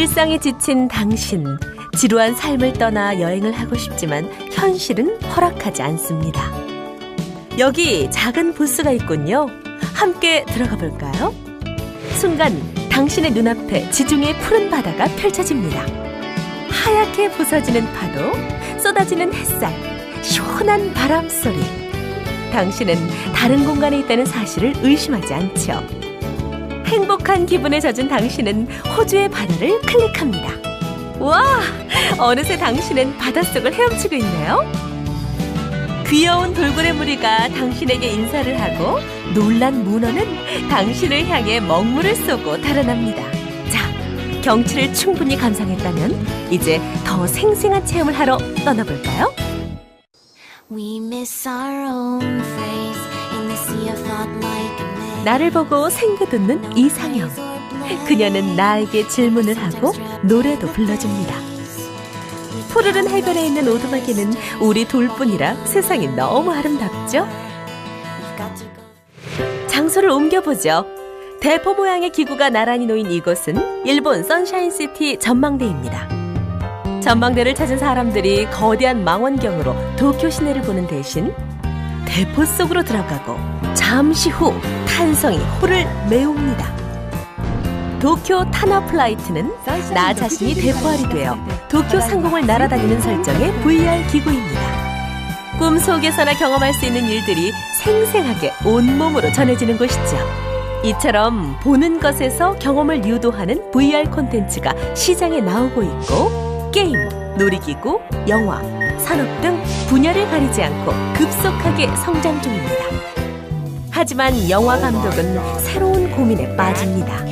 일상에 지친 당신, 지루한 삶을 떠나 여행을 하고 싶지만 현실은 허락하지 않습니다. 여기 작은 부스가 있군요. 함께 들어가 볼까요? 순간 당신의 눈앞에 지중해 푸른 바다가 펼쳐집니다. 하얗게 부서지는 파도, 쏟아지는 햇살, 시원한 바람소리. 당신은 다른 공간에 있다는 사실을 의심하지 않죠. 행복한 기분에 젖은 당신은 호주의 바다를 클릭합니다. 와! 어느새 당신은 바닷속을 헤엄치고 있네요. 귀여운 돌고래 무리가 당신에게 인사를 하고 놀란 문어는 당신을 향해 먹물을 쏘고 달아납니다. 자, 경치를 충분히 감상했다면 이제 더 생생한 체험을 하러 떠나볼까요? We miss our own face in the sea of thought like a man. 나를 보고 생각듣는 이상형. 그녀는 나에게 질문을 하고 노래도 불러줍니다. 푸르른 해변에 있는 오두막에는 우리 둘뿐이라 세상이 너무 아름답죠? 장소를 옮겨보죠. 대포 모양의 기구가 나란히 놓인 이곳은 일본 선샤인시티 전망대입니다. 전망대를 찾은 사람들이 거대한 망원경으로 도쿄 시내를 보는 대신 대포 속으로 들어가고 잠시 후 탄성이 홀을 메웁니다. 도쿄 타너 플라이트는 나 자신이 대포알이 되어 도쿄 상공을 날아다니는 설정의 VR 기구입니다. 꿈속에서나 경험할 수 있는 일들이 생생하게 온몸으로 전해지는 곳이죠. 이처럼 보는 것에서 경험을 유도하는 VR 콘텐츠가 시장에 나오고 있고 게임, 놀이기구, 영화, 산업 등 분야를 가리지 않고 급속하게 성장 중입니다. 하지만 영화 감독은 새로운 고민에 빠집니다.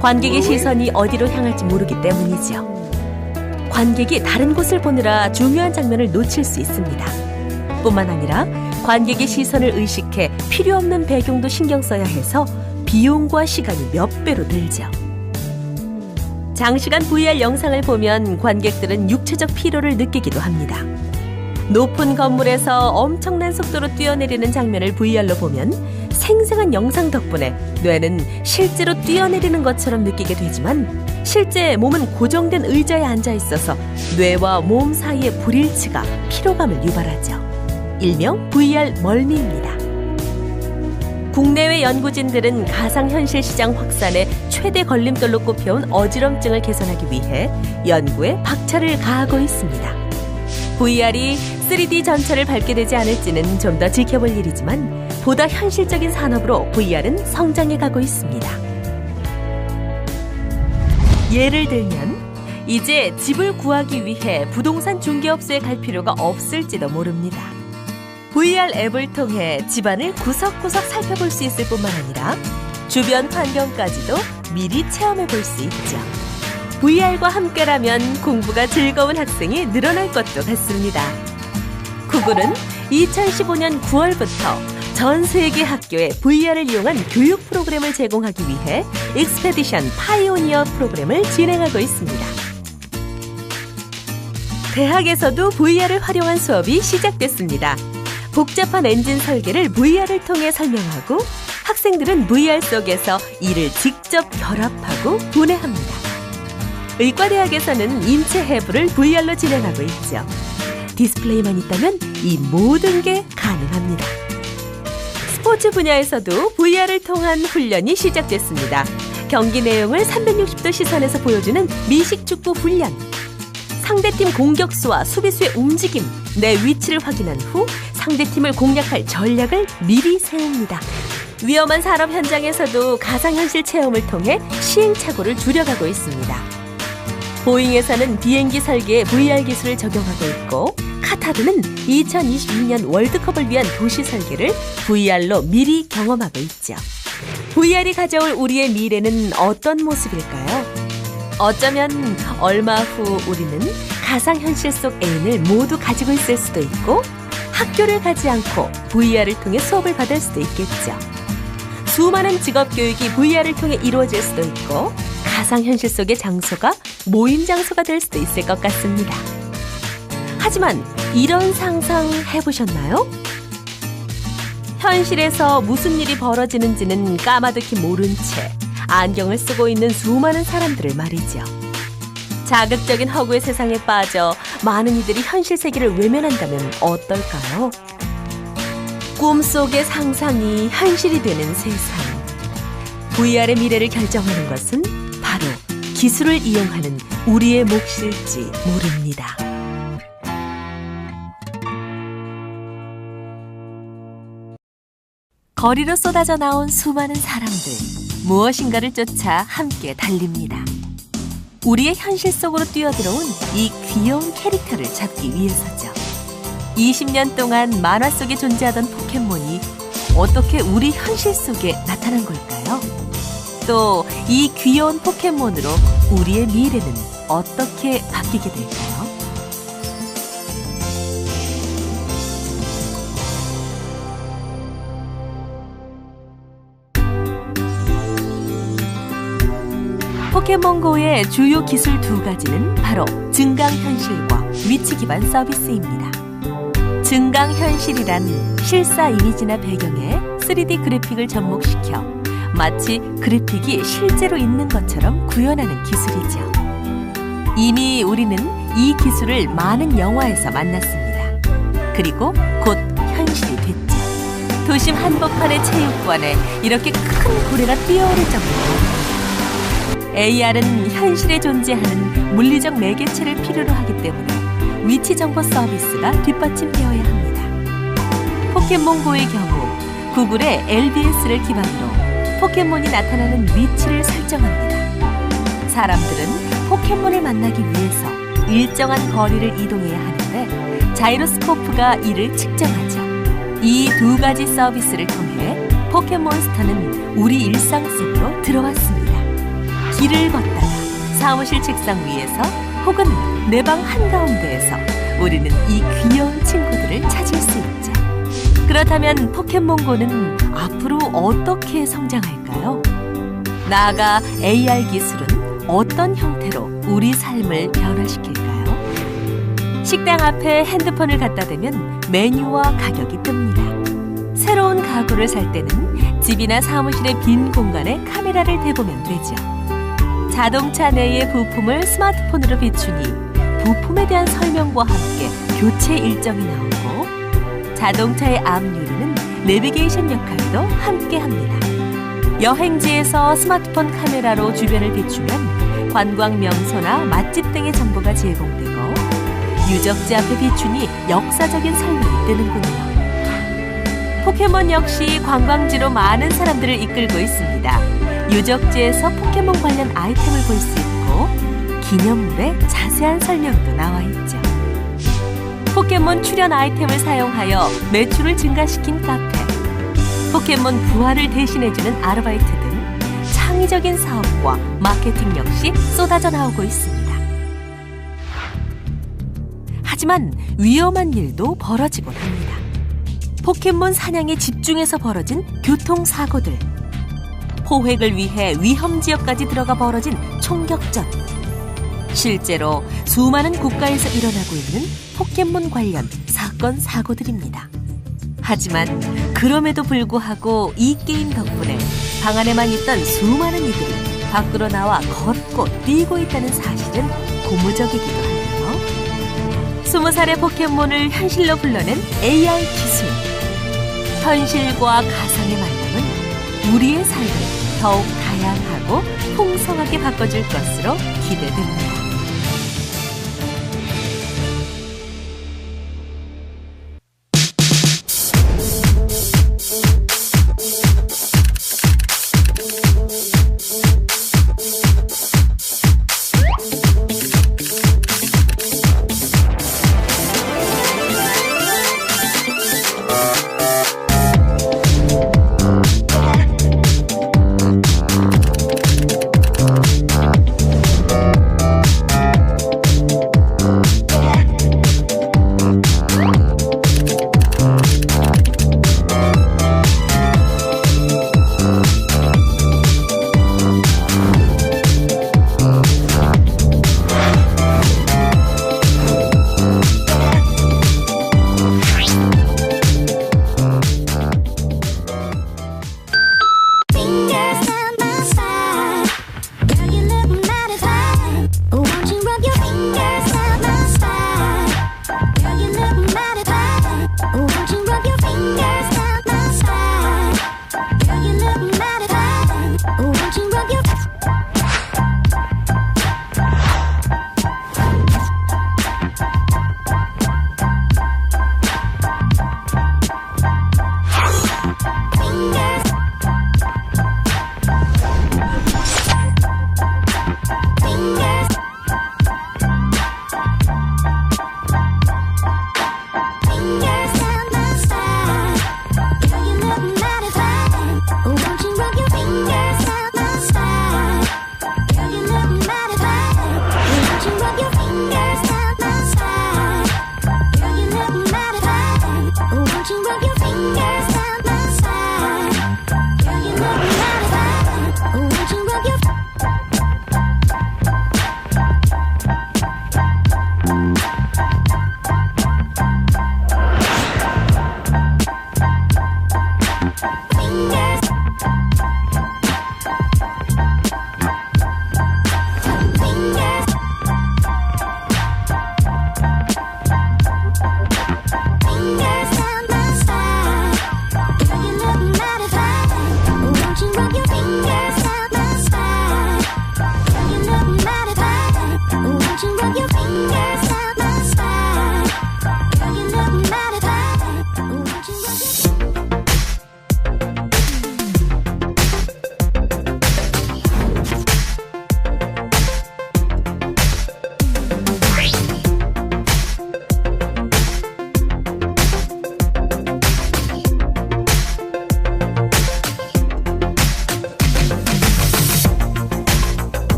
관객의 시선이 어디로 향할지 모르기 때문이죠. 관객이 다른 곳을 보느라 중요한 장면을 놓칠 수 있습니다. 뿐만 아니라 관객의 시선을 의식해 필요 없는 배경도 신경 써야 해서 비용과 시간이 몇 배로 들죠. 장시간 VR 영상을 보면 관객들은 육체적 피로를 느끼기도 합니다. 높은 건물에서 엄청난 속도로 뛰어내리는 장면을 VR로 보면 생생한 영상 덕분에 뇌는 실제로 뛰어내리는 것처럼 느끼게 되지만 실제 몸은 고정된 의자에 앉아 있어서 뇌와 몸 사이의 불일치가 피로감을 유발하죠. 일명 VR 멀미입니다. 국내외 연구진들은 가상현실 시장 확산의 최대 걸림돌로 꼽혀온 어지럼증을 개선하기 위해 연구에 박차를 가하고 있습니다. VR이 3D 전철을 밟게 되지 않을지는 좀 더 지켜볼 일이지만 보다 현실적인 산업으로 VR은 성장해 가고 있습니다. 예를 들면 이제 집을 구하기 위해 부동산 중개업소에 갈 필요가 없을지도 모릅니다. VR 앱을 통해 집안을 구석구석 살펴볼 수 있을 뿐만 아니라 주변 환경까지도 미리 체험해 볼 수 있죠. VR과 함께라면 공부가 즐거운 학생이 늘어날 것도 같습니다. 구글은 2015년 9월부터 전 세계 학교에 VR을 이용한 교육 프로그램을 제공하기 위해 익스페디션 파이오니어 프로그램을 진행하고 있습니다. 대학에서도 VR을 활용한 수업이 시작됐습니다. 복잡한 엔진 설계를 VR을 통해 설명하고 학생들은 VR 속에서 이를 직접 결합하고 분해합니다. 의과대학에서는 인체 해부를 VR로 진행하고 있죠. 디스플레이만 있다면 이 모든 게 가능합니다. 스포츠 분야에서도 VR을 통한 훈련이 시작됐습니다. 경기 내용을 360도 시선에서 보여주는 미식축구 훈련. 상대팀 공격수와 수비수의 움직임, 내 위치를 확인한 후 상대팀을 공략할 전략을 미리 세웁니다. 위험한 산업 현장에서도 가상현실 체험을 통해 시행착오를 줄여가고 있습니다. 보잉에서는 비행기 설계에 VR 기술을 적용하고 있고 카타르는 2022년 월드컵을 위한 도시 설계를 VR로 미리 경험하고 있죠. VR이 가져올 우리의 미래는 어떤 모습일까요? 어쩌면 얼마 후 우리는 가상현실 속 애인을 모두 가지고 있을 수도 있고 학교를 가지 않고 VR을 통해 수업을 받을 수도 있겠죠. 수많은 직업교육이 VR을 통해 이루어질 수도 있고 가상현실 속의 장소가 모임 장소가 될 수도 있을 것 같습니다. 하지만 이런 상상 해보셨나요? 현실에서 무슨 일이 벌어지는지는 까마득히 모른 채 안경을 쓰고 있는 수많은 사람들을 말이죠. 자극적인 허구의 세상에 빠져 많은 이들이 현실 세계를 외면한다면 어떨까요? 꿈속의 상상이 현실이 되는 세상. VR의 미래를 결정하는 것은 바로 기술을 이용하는 우리의 몫일지 모릅니다. 거리로 쏟아져 나온 수많은 사람들, 무엇인가를 쫓아 함께 달립니다. 우리의 현실 속으로 뛰어들어온 이 귀여운 캐릭터를 잡기 위해서죠. 20년 동안 만화 속에 존재하던 포켓몬이 어떻게 우리 현실 속에 나타난 걸까요? 또 이 귀여운 포켓몬으로 우리의 미래는 어떻게 바뀌게 될까요? 포켓몬고의 주요 기술 두 가지는 바로 증강현실과 위치 기반 서비스입니다. 증강현실이란 실사 이미지나 배경에 3D 그래픽을 접목시켜 마치 그래픽이 실제로 있는 것처럼 구현하는 기술이죠. 이미 우리는 이 기술을 많은 영화에서 만났습니다. 그리고 곧 현실이 됐죠. 도심 한복판의 체육관에 이렇게 큰 고래가 뛰어오를 정도로 AR은 현실에 존재하는 물리적 매개체를 필요로 하기 때문에 위치 정보 서비스가 뒷받침되어야 합니다. 포켓몬고의 경우 구글의 LBS를 기반으로 포켓몬이 나타나는 위치를 설정합니다. 사람들은 포켓몬을 만나기 위해서 일정한 거리를 이동해야 하는데 자이로스코프가 이를 측정하죠. 이 두 가지 서비스를 통해 포켓몬스터는 우리 일상 속으로 들어왔습니다. 길을 걷다가 사무실 책상 위에서 혹은 내 방 한가운데에서 우리는 이 귀여운 친구들을 찾을 수 있죠. 그렇다면 포켓몬고는 앞으로 어떻게 성장할까요? 나아가 AR 기술은 어떤 형태로 우리 삶을 변화시킬까요? 식당 앞에 핸드폰을 갖다 대면 메뉴와 가격이 뜹니다. 새로운 가구를 살 때는 집이나 사무실의 빈 공간에 카메라를 대보면 되죠. 자동차 내의 부품을 스마트폰으로 비추니 부품에 대한 설명과 함께 교체 일정이 나오고 자동차의 앞유리는 내비게이션 역할도 함께 합니다. 여행지에서 스마트폰 카메라로 주변을 비추면 관광 명소나 맛집 등의 정보가 제공되고 유적지 앞에 비추니 역사적인 설명이 뜨는군요. 포켓몬 역시 관광지로 많은 사람들을 이끌고 있습니다. 유적지에서 포켓몬 관련 아이템을 볼 수 있고 기념물에 자세한 설명도 나와 있죠. 포켓몬 출연 아이템을 사용하여 매출을 증가시킨 카페, 포켓몬 부활을 대신해주는 아르바이트 등 창의적인 사업과 마케팅 역시 쏟아져 나오고 있습니다. 하지만 위험한 일도 벌어지곤 합니다. 포켓몬 사냥에 집중해서 벌어진 교통사고들, 포획을 위해 위험지역까지 들어가 벌어진 총격전. 실제로 수많은 국가에서 일어나고 있는 포켓몬 관련 사건, 사고들입니다. 하지만 그럼에도 불구하고 이 게임 덕분에 방 안에만 있던 수많은 이들이 밖으로 나와 걷고 뛰고 있다는 사실은 고무적이기도 한데요. 20살의 포켓몬을 현실로 불러낸 AR 기술. 현실과 가상의 만남은 우리의 삶을 더욱 다양하고 풍성하게 바꿔줄 것으로 기대됩니다. yeah.